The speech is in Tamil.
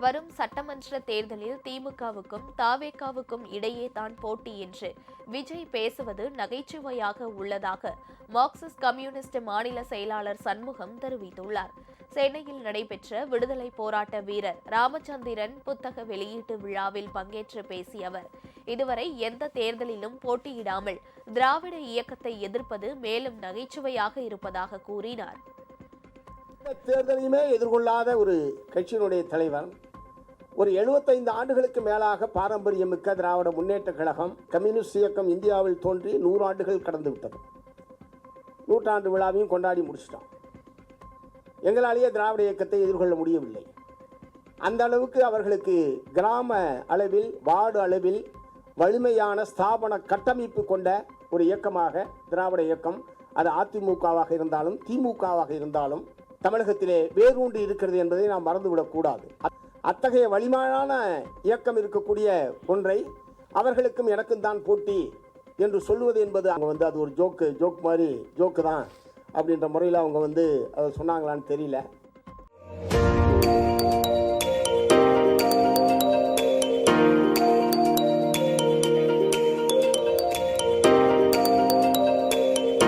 வரும் சட்டமன்ற தேர்தலில் திமுகவுக்கும் தாவேகாவுக்கும் இடையே தான் போட்டி என்று விஜய் பேசுவது நகைச்சுவையாக உள்ளதாக மார்க்சிஸ்ட் கம்யூனிஸ்ட் மாநில செயலாளர் சண்முகம் தெரிவித்துள்ளார். சென்னையில் நடைபெற்ற விடுதலை போராட்ட வீரர் ராமச்சந்திரன் புத்தக வெளியீட்டு விழாவில் பங்கேற்று பேசிய அவர், இதுவரை எந்த தேர்தலிலும் போட்டியிடாமல் திராவிட இயக்கத்தை எதிர்ப்பது மேலும் நகைச்சுவையாக இருப்பதாக கூறினார். தேர்தலையுமே எதிர்கொள்ளாத ஒரு கட்சியினுடைய தலைவர், ஒரு 75 ஆண்டுகளுக்கு மேலாக பாரம்பரியமிக்க திராவிட முன்னேற்ற கழகம் கம்யூனிஸ்ட் இயக்கம் இந்தியாவில் தோன்றி 100 ஆண்டுகள் கடந்து விட்டது. 100ஆண்டு விழாவையும் கொண்டாடி முடிச்சிட்டோம். எங்களாலேயே திராவிட இயக்கத்தை எதிர்கொள்ள முடியவில்லை. அந்த அளவுக்கு அவர்களுக்கு கிராம அளவில் வார்டு அளவில் வலிமையான ஸ்தாபன கட்டமைப்பு கொண்ட ஒரு இயக்கமாக திராவிட இயக்கம், அது அதிமுகவாக இருந்தாலும் திமுகவாக இருந்தாலும் தமிழகத்திலே வேரூன்றி இருக்கிறது என்பதை நாம் மறந்துவிடக்கூடாது. அத்தகைய வலிமையான இயக்கம் இருக்கக்கூடிய ஒன்றை அவர்களுக்கும் எனக்கும் தான் போட்டி என்று சொல்லுவது என்பது அவங்க அது ஒரு ஜோக் மாதிரி ஜோக்கு தான் அப்படின்ற முறையில் அவங்க அதை சொன்னாங்களான்னு தெரியல.